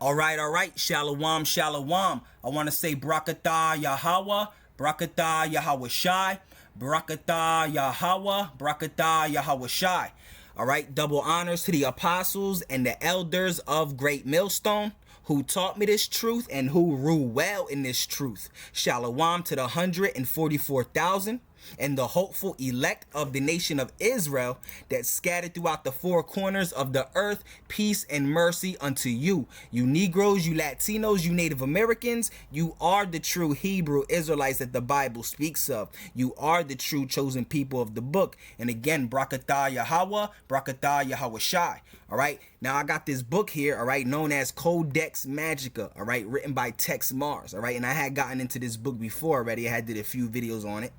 All right. Shalom, shalom. I want to say Brakatah Yahweh, Brakatah Yahweh Shai, Brakatah Yahweh, Brakatah Yahweh Shai. All right, double honors to the apostles and the elders of Great Millstone who taught me this truth and who rule well in this truth. Shalom to the 144,000 and the hopeful elect of the nation of Israel that scattered throughout the four corners of the earth. Peace and mercy unto you. You Negroes, you Latinos, you Native Americans, you are the true Hebrew Israelites that the Bible speaks of. You are the true chosen people of the book. And again, Brakatah Yahweh, Brakatah Yahweh Shai. All right, now I got this book here, all right, known as Codex Magica, all right, written by Tex Mars, all right, and I had gotten into this book before already. I had did a few videos on it.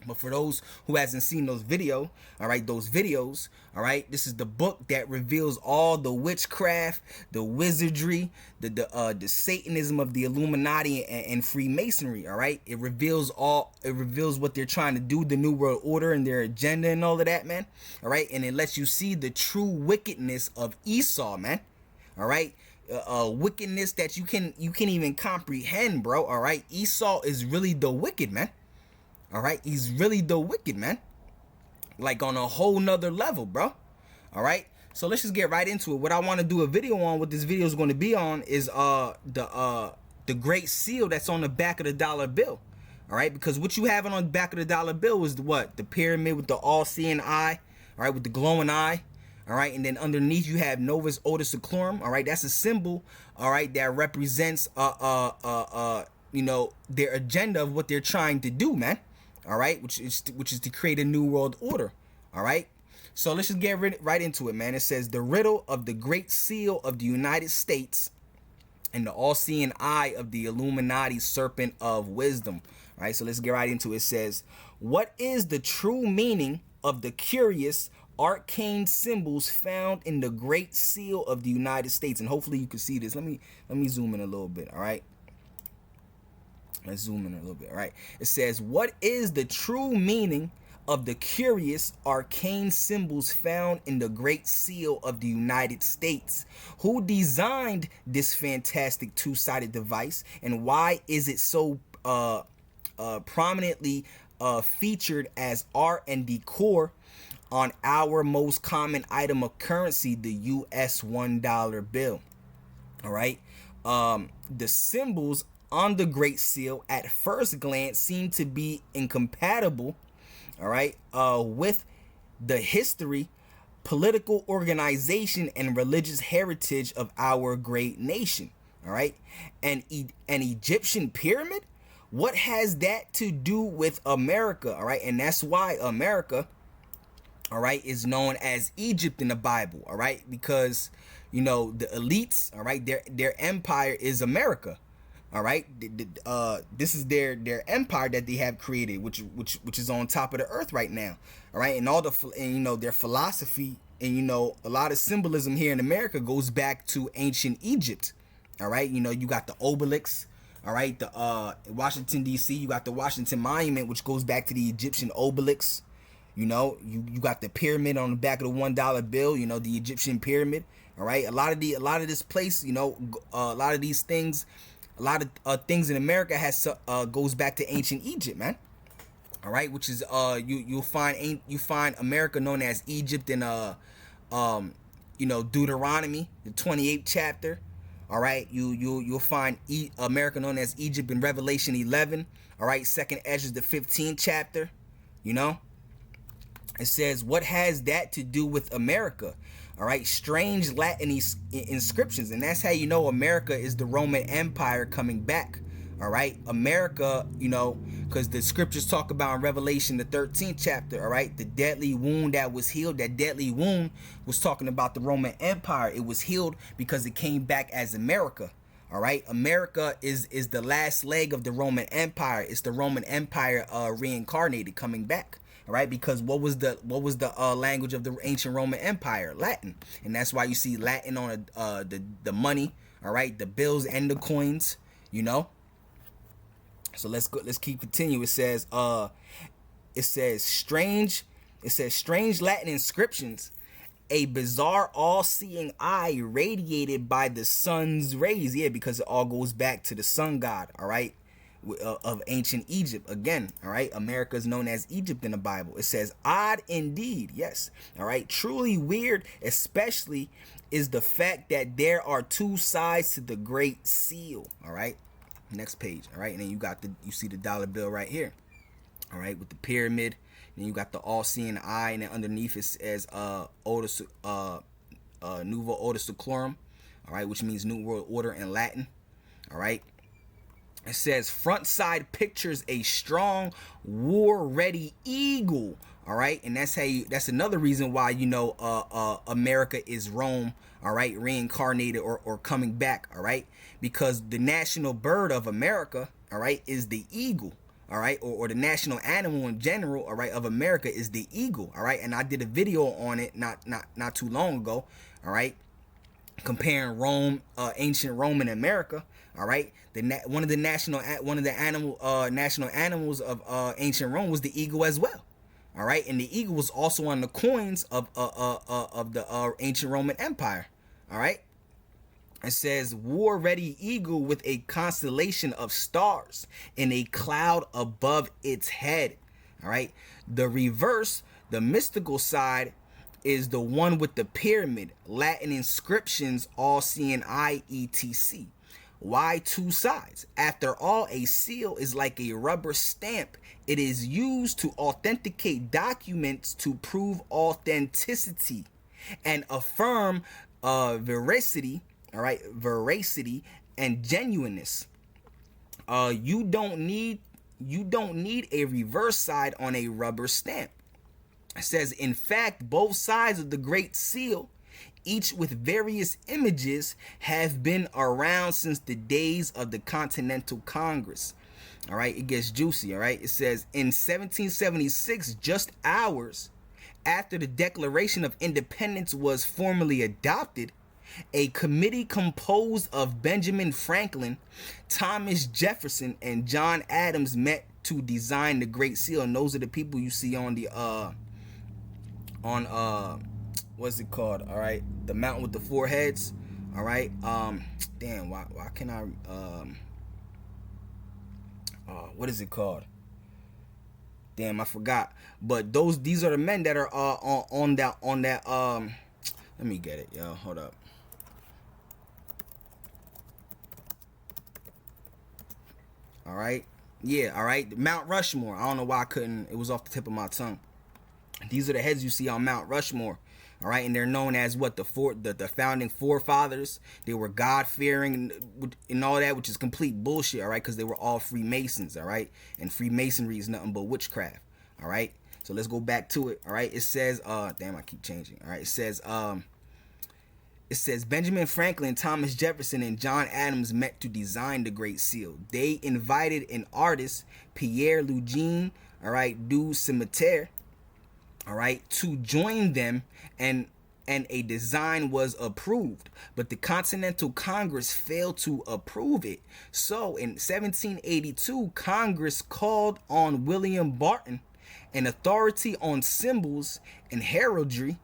But for those who hasn't seen those videos, all right, this is the book that reveals all the witchcraft, the wizardry, the Satanism of the Illuminati and Freemasonry, all right? It reveals what they're trying to do, the New World Order and their agenda and all of that, man. All right, and it lets you see the true wickedness of Esau, man. All right, wickedness that you can't even comprehend, bro. All right, Esau is really the wicked, man. All right, he's really the wicked, man. Like on a whole nother level, bro. All right, so let's just get right into it. What I want to do a video on, what this video is going to be on, is the Great Seal that's on the back of the dollar bill. All right, because what you have on the back of the dollar bill is what? The pyramid with the all-seeing eye. All right, with the glowing eye. All right, and then underneath you have Novus Ordo Seclorum. All right, that's a symbol. All right, that represents you know, their agenda of what they're trying to do, man. All right, which is to create a new world order. All right, so let's just get right into it, man. It says the riddle of the Great Seal of the United States and the all-seeing eye of the Illuminati serpent of wisdom. All right, so let's get right into it. It says, what is the true meaning of the curious arcane symbols found in the Great Seal of the United States? And hopefully you can see this. Let me zoom in a little bit. All right. Let's zoom in a little bit. All right. It says, what is the true meaning of the curious arcane symbols found in the Great Seal of the United States? Who designed this fantastic two-sided device, and why is it so prominently featured as art and decor on our most common item of currency, the US $1 bill? All right. The symbols on the Great Seal at first glance seem to be incompatible, all right, with the history, political organization, and religious heritage of our great nation. All right, and an Egyptian pyramid, what has that to do with America? All right, and that's why America, all right, is known as Egypt in the Bible. All right, because you know the elites, all right, their empire is America. All right, this is their empire that they have created, which is on top of the earth right now. All right, and you know their philosophy and you know a lot of symbolism here in America goes back to ancient Egypt. All right, you know you got the obelisk. All right, the Washington D.C. you got the Washington Monument, which goes back to the Egyptian obelisk. You know you got the pyramid on the back of the $1 bill. You know the Egyptian pyramid. All right, a lot of this place. You know a lot of these things. A lot of things in America has goes back to ancient Egypt, man. All right, which is you find America known as Egypt in you know Deuteronomy, the 28th chapter. All right, you'll find America known as Egypt in Revelation 11. All right, Second Ezra, the 15th chapter. You know, it says, what has that to do with America? All right, strange Latin inscriptions, and that's how you know America is the Roman Empire coming back. All right, America, you know, because the scriptures talk about in Revelation the 13th chapter. All right, the deadly wound that was healed, that deadly wound was talking about the Roman Empire. It was healed because it came back as America. All right, America is the last leg of the Roman Empire. It's the Roman Empire reincarnated, coming back. All right, because what was the language of the ancient Roman Empire? Latin, and that's why you see Latin on the money. All right, the bills and the coins. You know. So let's keep continue. It says strange Latin inscriptions A bizarre all-seeing eye radiated by the sun's rays. Yeah, because it all goes back to the sun god, all right, of ancient Egypt. Again, all right, America is known as Egypt in the Bible. It says, odd indeed, yes, all right, truly weird, especially is the fact that there are two sides to the Great Seal, all right. Next page, all right, and then you see the dollar bill right here, all right, with the pyramid. Then you got the all-seeing eye, and then underneath it says Nuvo Order Seclorum, all right, which means New World Order in Latin, all right. It says front side pictures a strong war-ready eagle, all right, and that's another reason why, you know, America is Rome, all right, reincarnated or coming back, all right, because the national bird of America, all right, is the eagle. All right, or the national animal in general, all right, of America is the eagle, all right, and I did a video on it not too long ago, all right, comparing Rome, ancient Rome and America, all right. One of the national animals of ancient Rome was the eagle as well, all right, and the eagle was also on the coins of the ancient Roman Empire, all right. It says war-ready eagle with a constellation of stars and a cloud above its head. All right. The reverse, the mystical side, is the one with the pyramid, Latin inscriptions, all-seeing eye, etc. Why two sides? After all, a seal is like a rubber stamp. It is used to authenticate documents to prove authenticity and affirm veracity. All right, veracity and genuineness. You don't need a reverse side on a rubber stamp. It says, in fact, both sides of the Great Seal, each with various images, have been around since the days of the Continental Congress. All right, it gets juicy. All right, it says in 1776, just hours after the Declaration of Independence was formally adopted, a committee composed of Benjamin Franklin, Thomas Jefferson, and John Adams met to design the Great Seal. And those are the people you see on the what's it called? All right, the mountain with the four heads. All right. Damn, why can I what is it called? Damn, I forgot. But these are the men that are on that let me get it, yo. Hold up. All right. Yeah, all right. Mount Rushmore. I don't know why I couldn't. It was off the tip of my tongue. These are the heads you see on Mount Rushmore. All right. And they're known as what? The founding forefathers. They were God-fearing and all that, which is complete bullshit. All right. Because they were all Freemasons. All right. And Freemasonry is nothing but witchcraft. All right. So let's go back to it. All right. It says, damn, I keep changing. All right. It says Benjamin Franklin, Thomas Jefferson, and John Adams met to design the Great Seal. They invited an artist, Pierre Lugin, all right, du Cimetière, all right, to join them, and a design was approved, but the Continental Congress failed to approve it. So in 1782, Congress called on William Barton, an authority on symbols and heraldry,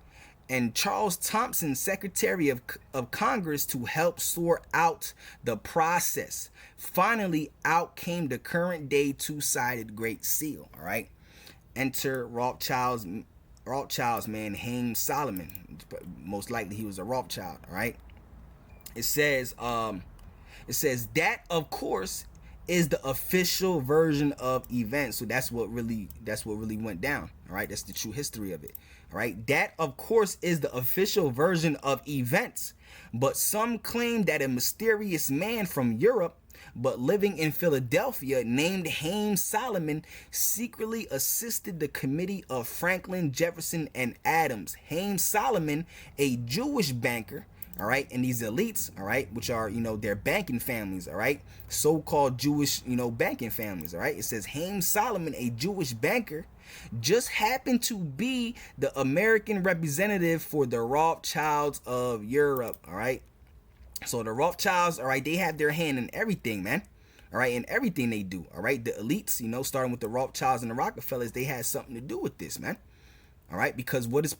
and Charles Thompson, Secretary of Congress, to help sort out the process. Finally, out came the current day two-sided Great Seal. All right. Enter Rothschild's man, Haym Salomon. Most likely he was a Rothschild. All right. It says that, of course, is the official version of events. So that's what really went down. All right. That's the true history of it. All right, that of course is the official version of events, but some claim that a mysterious man from Europe but living in Philadelphia named Haym Salomon secretly assisted the committee of Franklin, Jefferson, and Adams. Haym Salomon, a Jewish banker, all right, and these elites, all right, which are, you know, their banking families, all right, so-called Jewish, you know, banking families, all right. It says Haym Salomon, a Jewish banker, just happened to be the American representative for the Rothschilds of Europe, all right. So the Rothschilds, all right, they have their hand in everything, man, all right, in everything they do, all right. The elites, you know, starting with the Rothschilds and the Rockefellers, they had something to do with this, man, all right, because what is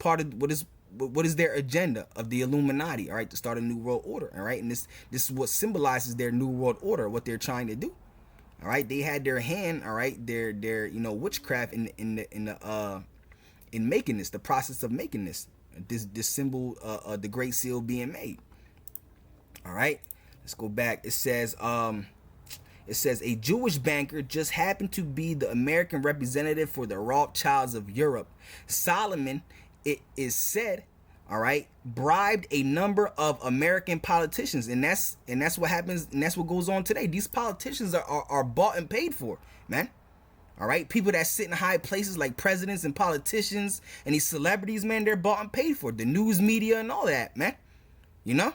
what is their agenda of the Illuminati? All right, to start a new world order. All right, and this is what symbolizes their new world order, what they're trying to do. All right, they had their hand, all right, their witchcraft in making this, the process of making this symbol, the Great Seal being made. All right, let's go back. It says a Jewish banker just happened to be the American representative for the Rothschilds of Europe. Solomon, it is said, all right, bribed a number of American politicians, and that's what happens, and that's what goes on today. These politicians are bought and paid for, man. All right, people that sit in high places like presidents and politicians and these celebrities, man, they're bought and paid for. The news media and all that, man. You know,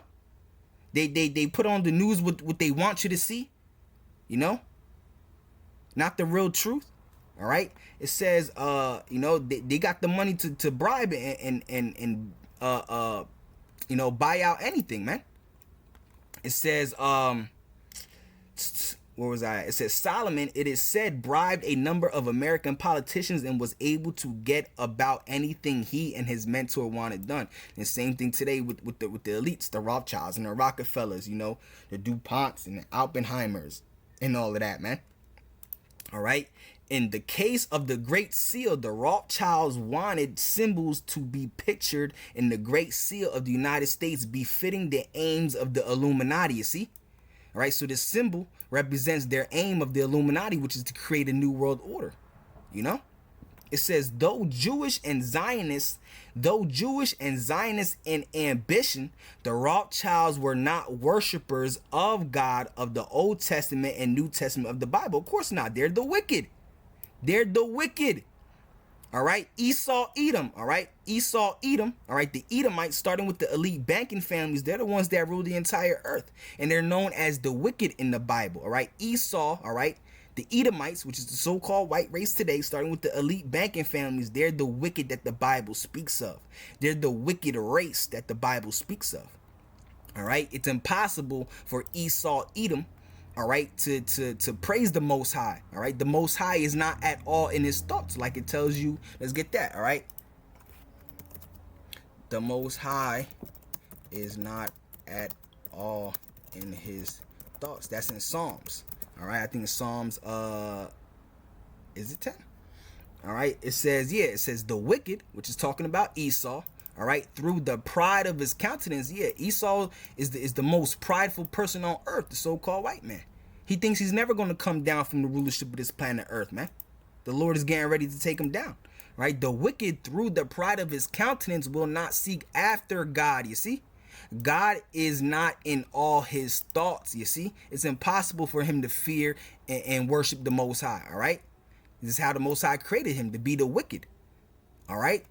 they put on the news what they want you to see. You know, not the real truth. All right, it says they got the money to bribe and buy out anything, man. It says where was I? It says Solomon, it is said, bribed a number of American politicians and was able to get about anything he and his mentor wanted done. And the same thing today with the elites, the Rothschilds and the Rockefellers, the DuPonts and the Oppenheimers and all of that, man. All right. In the case of the Great Seal, the Rothschilds wanted symbols to be pictured in the Great Seal of the United States befitting the aims of the Illuminati, you see? All right, so this symbol represents their aim of the Illuminati, which is to create a new world order, It says, though Jewish and Zionist in ambition, the Rothschilds were not worshipers of God of the Old Testament and New Testament of the Bible. Of course not. They're the wicked. All right. Esau, Edom. All right. All right. The Edomites, starting with the elite banking families, they're the ones that rule the entire earth. And they're known as the wicked in the Bible. All right. Esau. All right. The Edomites, which is the so-called white race today, starting with the elite banking families, they're the wicked that the Bible speaks of. They're the wicked race that the Bible speaks of. All right. It's impossible for Esau, Edom, all right, to praise the Most High. All right. The Most High is not at all in his thoughts, like it tells you. Let's get that. All right. The Most High is not at all in his thoughts. That's in Psalms. All right. I think it's Psalms, is it 10? All right. It says the wicked, which is talking about Esau. All right, through the pride of his countenance. Yeah, Esau is the most prideful person on earth, the so-called white man. He thinks he's never going to come down from the rulership of this planet Earth, man. The Lord is getting ready to take him down. Right? The wicked, through the pride of his countenance, will not seek after God, you see? God is not in all his thoughts, you see? It's impossible for him to fear and worship the Most High, all right? This is how the Most High created him, to be the wicked, all right?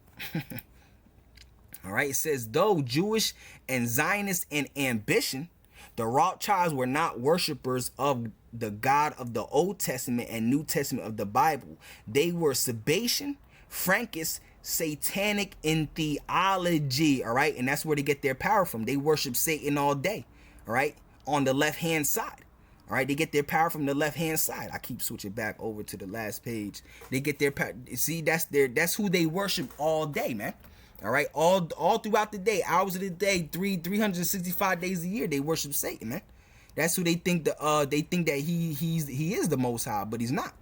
All right, it says, though Jewish and Zionist in ambition, the Rothschilds were not worshipers of the God of the Old Testament and New Testament of the Bible. They were Sabbatian, Frankists, satanic in theology, all right? And that's where they get their power from. They worship Satan all day, all right, on the left-hand side. All right, they get their power from the left-hand side. I keep switching back over to the last page. They get their power. See, that's who they worship all day, man. All right, all throughout the day, hours of the day, 365 days a year, they worship Satan, man. That's who they think they think that he is the Most High, but he's not.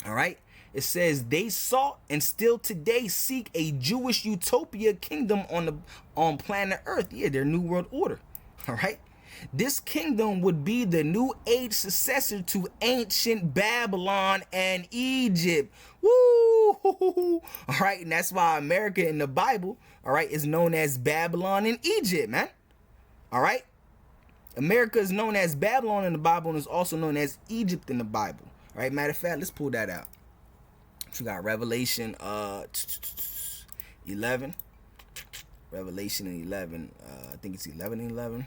All right, it says they sought and still today seek a Jewish utopia kingdom on planet Earth. Yeah, their new world order. All right. This kingdom would be the new age successor to ancient Babylon and Egypt. Woo! All right, and that's why America in the Bible, all right, is known as Babylon and Egypt, man. All right? America is known as Babylon in the Bible and is also known as Egypt in the Bible. All right, matter of fact, let's pull that out. We got Revelation 11. Revelation 11. I think it's 11:11.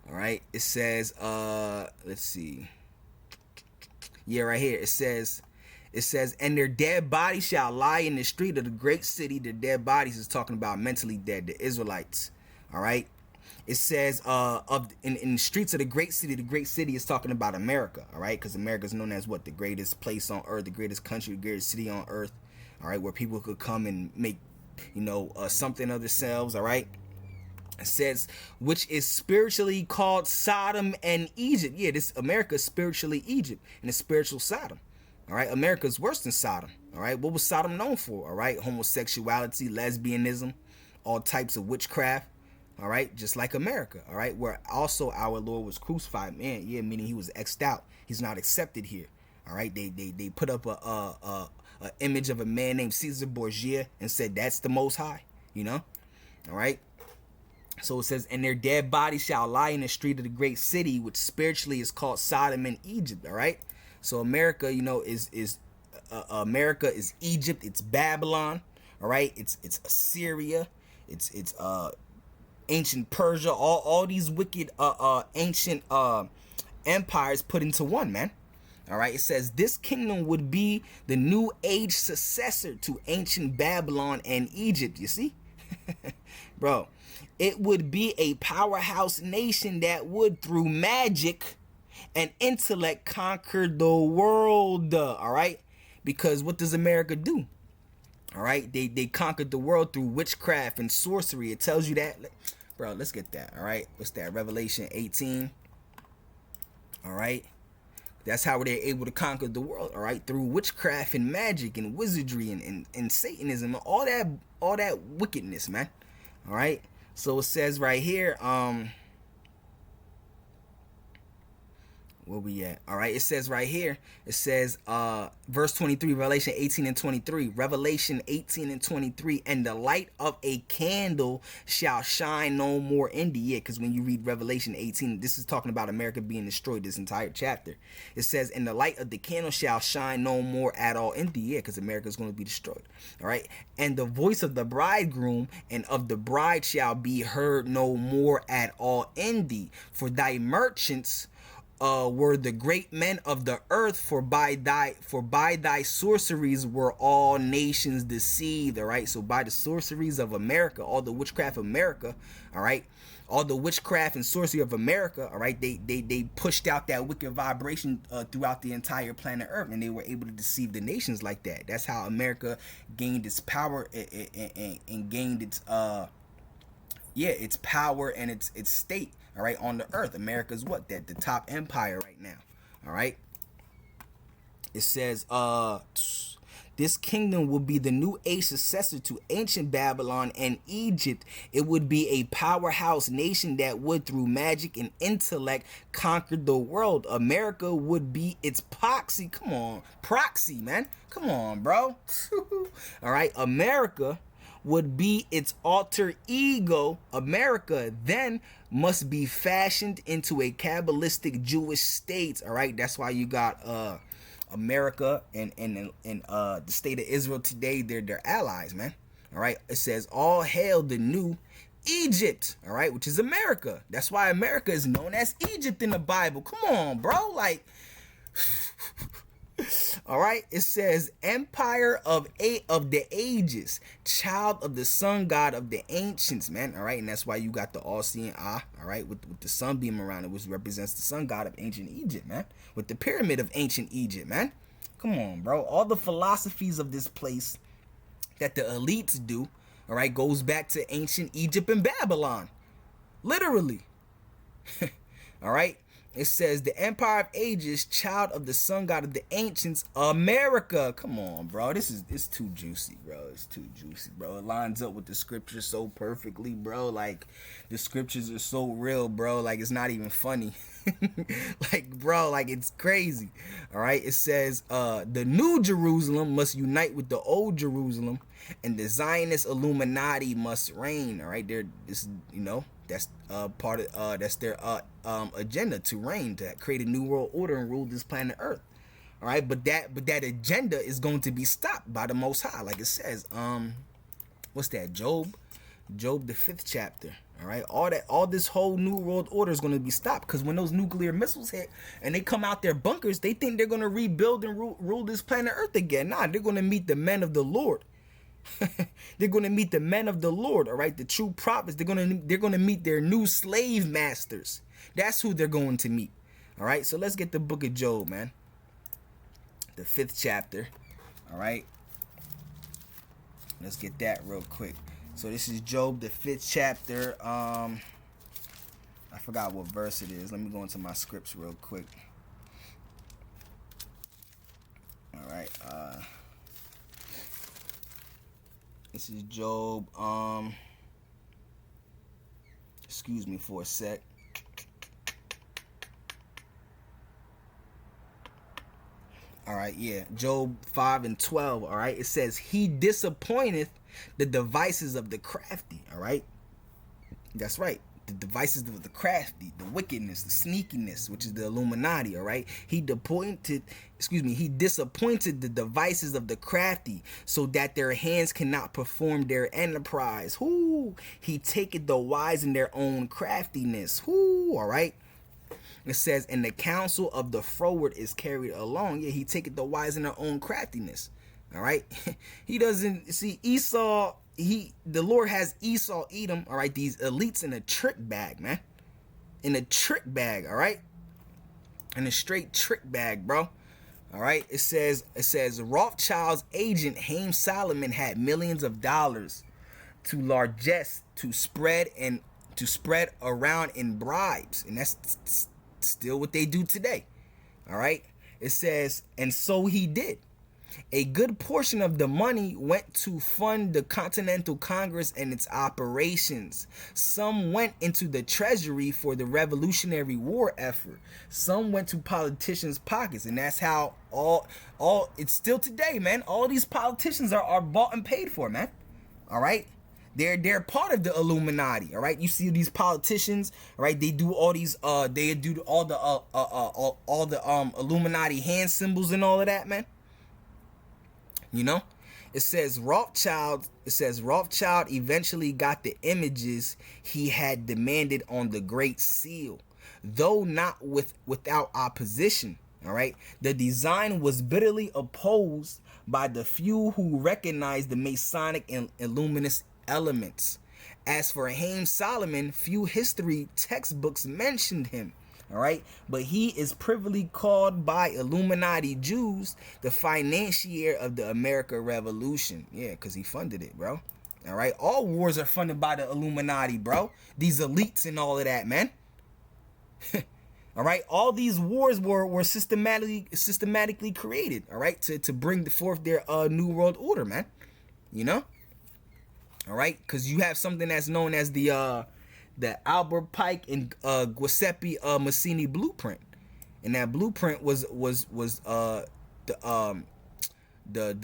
All right, it says, let's see. Yeah, right here. It says, and their dead bodies shall lie in the street of the great city. The dead bodies is talking about mentally dead, the Israelites. All right. It says, in the streets of the great city is talking about America. All right. Because America is known as what? The greatest place on earth, the greatest country, the greatest city on earth. All right. Where people could come and make something of themselves, all right? It says, which is spiritually called Sodom and Egypt. Yeah, this America is spiritually Egypt and it's spiritual Sodom. All right, America is worse than Sodom. All right, what was Sodom known for? All right, homosexuality, lesbianism, all types of witchcraft. All right, just like America. All right, where also our Lord was crucified. Man, yeah, meaning he was X'd out. He's not accepted here. All right, they put up a image of a man named Caesar Borgia and said that's the Most High. All right. So it says, and their dead bodies shall lie in the street of the great city, which spiritually is called Sodom and Egypt. All right. So America, is America is Egypt. It's Babylon. All right. It's Assyria. It's ancient Persia. All these wicked ancient empires put into one, man. All right. It says this kingdom would be the new age successor to ancient Babylon and Egypt. You see, bro. It would be a powerhouse nation that would, through magic and intellect, conquer the world. All right? Because what does America do? All right? They conquered the world through witchcraft and sorcery. It tells you that. Bro, let's get that. All right? What's that? Revelation 18. All right? That's how they're able to conquer the world. All right? Through witchcraft and magic and wizardry and Satanism. All that wickedness, man. All right? So it says right here, where we at? All right, it says right here, it says, verse 23, Revelation 18 and 23, Revelation 18 and 23, and the light of a candle shall shine no more in the year. Because when you read Revelation 18, this is talking about America being destroyed, this entire chapter. It says, and the light of the candle shall shine no more at all in the year, because America is going to be destroyed. All right, and the voice of the bridegroom and of the bride shall be heard no more at all in thee, for thy merchants were the great men of the earth, for by thy sorceries were all nations deceived. All right, so by the sorceries of America, all the witchcraft of America, all right, all the witchcraft and sorcery of America, all right, they pushed out that wicked vibration throughout the entire planet Earth, and they were able to deceive the nations like that. That's how America gained its power and gained its its power and its state, all right, on the earth. America's what? The top empire right now. All right. It says this kingdom will be the new age successor to ancient Babylon and Egypt. It would be a powerhouse nation that would, through magic and intellect, conquer the world. America would be its proxy. Come on, proxy, man. Come on, bro. All right, America would be its alter ego. America then must be fashioned into a Kabbalistic Jewish state. All right, that's why you got America and the state of Israel today. They're allies, man. All right, it says all hail the new Egypt. All right, which is America. That's why America is known as Egypt in the Bible. Come on, bro. Like, all right, it says empire of the ages, child of the sun god of the ancients, man. All right, and that's why you got the all-seeing eye, all right, with the sunbeam around it, which represents the sun god of ancient Egypt, man, with the pyramid of ancient Egypt, man. Come on, bro. All the philosophies of this place that the elites do, all right, goes back to ancient Egypt and Babylon, literally. All right. It says the empire of ages, child of the sun god of the ancients, America. Come on, bro. It's too juicy, bro. It's too juicy, bro. It lines up with the scriptures so perfectly, bro. Like, the scriptures are so real, bro. Like, it's not even funny. Like, bro, like, it's crazy. All right. It says the new Jerusalem must unite with the old Jerusalem, and the Zionist Illuminati must reign. All right. That's part of that's their agenda, to reign, to create a new world order and rule this planet Earth. All right, but that agenda is going to be stopped by the Most High, like it says. What's that? Job the 5th chapter. All right, all this whole new world order is going to be stopped, because when those nuclear missiles hit and they come out their bunkers, they think they're going to rebuild and rule this planet Earth again. Nah, they're going to meet the men of the Lord. They're going to meet the men of the Lord, all right, the true prophets. They're going to meet their new slave masters. That's who they're going to meet. All right, so let's get the book of Job, man. The 5th chapter. All right, Let's get that real quick. So this is Job, the 5th chapter. I forgot what verse it is. Let me go into my scripts real quick. All right. This is Job. Excuse me for a sec. All right, yeah. Job 5:12. All right. It says, he disappointeth the devices of the crafty. All right. That's right. The devices of the crafty, the wickedness, the sneakiness, which is the Illuminati. All right. He disappointed the devices of the crafty, so that their hands cannot perform their enterprise. Whoo! He taketh the wise in their own craftiness. Whoo! All right. It says, and the counsel of the froward is carried along. Yeah, he taketh the wise in their own craftiness. All right. He doesn't see Esau. The Lord has Esau, Edom, all right, these elites in a trick bag, man. In a trick bag, all right? In a straight trick bag, bro. All right? It says Rothschild's agent, Haim Solomon, had millions of dollars to largesse to spread around in bribes. And that's still what they do today. All right? It says, and so he did. A good portion of the money went to fund the Continental Congress and its operations. Some went into the treasury for the Revolutionary War effort. Some went to politicians' pockets, and that's how all it's still today, man. All these politicians are bought and paid for, man. All right. They're part of the Illuminati, all right. You see these politicians, all right? They do all these all the Illuminati hand symbols and all of that, man. You know, it says Rothschild eventually got the images he had demanded on the Great Seal, though not without opposition. All right. The design was bitterly opposed by the few who recognized the Masonic and Illuminist elements. As for Haim Solomon, few history textbooks mentioned him. All right, but he is privily called by Illuminati Jews the financier of the American Revolution. Yeah, because he funded it, bro. All right, all wars are funded by the Illuminati, bro. These elites and all of that, man. All right, all these wars were systematically created. All right, to bring forth their new world order, man. You know. All right, because you have something that's known as the Albert Pike and Giuseppe Mazzini blueprint, and that blueprint was the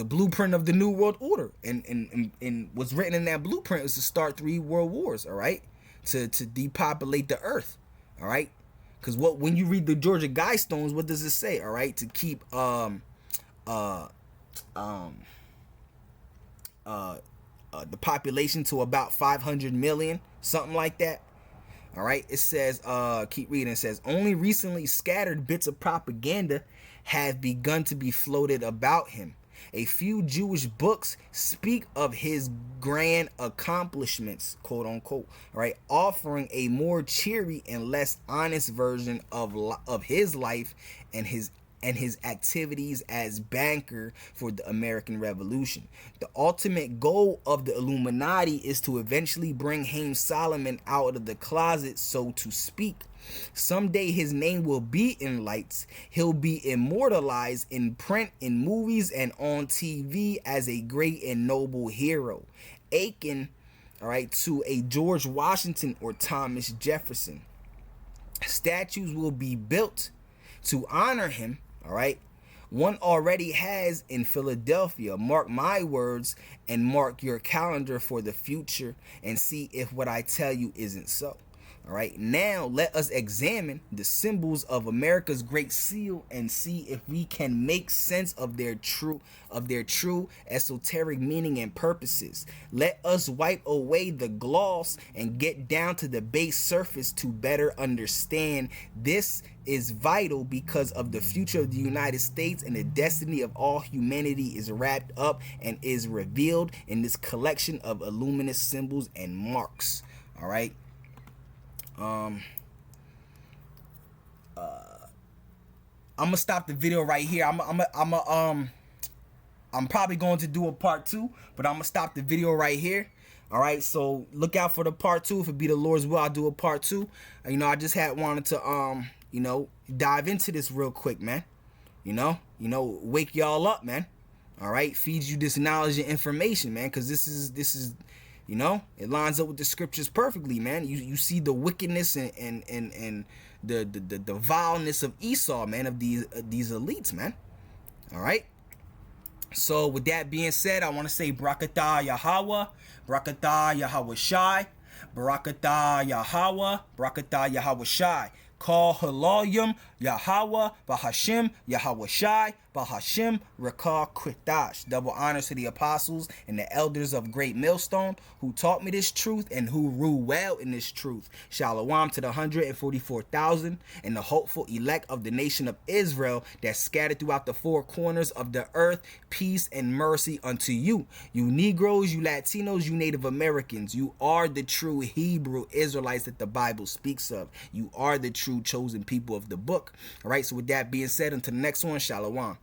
blueprint of the New World Order, and what's written in that blueprint is to start 3 world wars, all right, to depopulate the earth, all right, because when you read the Georgia Guidestones, what does it say, all right, to keep the population to about 500 million, something like that. All right, it says, keep reading. It says, only recently scattered bits of propaganda have begun to be floated about him. A few Jewish books speak of his grand accomplishments, quote unquote, all right, offering a more cheery and less honest version of his life and his activities as banker for the American Revolution. The ultimate goal of the Illuminati is to eventually bring Haim Solomon out of the closet, so to speak. Someday his name will be in lights. He'll be immortalized in print, in movies, and on TV as a great and noble hero, akin, all right, to a George Washington or Thomas Jefferson. Statues will be built to honor him. All right. One already has in Philadelphia. Mark my words and mark your calendar for the future and see if what I tell you isn't so. All right. Now let us examine the symbols of America's Great Seal and see if we can make sense of their true esoteric meaning and purposes. Let us wipe away the gloss and get down to the base surface to better understand. This is vital because of the future of the United States, and the destiny of all humanity is wrapped up and is revealed in this collection of illuminous symbols and marks. All right. I'm gonna stop the video right here. I'm I'm probably going to do a part 2, but I'm gonna stop the video right here. All right, so look out for the part 2. If it be the Lord's will, I'll do a part 2. You know, I just wanted to you know, dive into this real quick, man. You know, wake y'all up, man. All right, feed you this knowledge and information, man, because this is, you know, it lines up with the scriptures perfectly, man. You see the wickedness and the vileness of Esau, man, of these elites, man. All right. So with that being said, I want to say Barakatah Yahweh, Barakatah Yahweh Shai, Barakatah Yahweh, Barakatah Yahweh Shai. Call Halalyum Yahweh, Bahashim Yahweh Shai, Bahashim Rakah Kritash. Double honors to the apostles and the elders of Great Millstone who taught me this truth and who rule well in this truth. Shalom to the 144,000 and the hopeful elect of the nation of Israel that scattered throughout the four corners of the earth. Peace and mercy unto you. You Negroes, you Latinos, you Native Americans. You are the true Hebrew Israelites that the Bible speaks of. You are the true chosen people of the book. All right, so with that being said, until the next one, Shalom.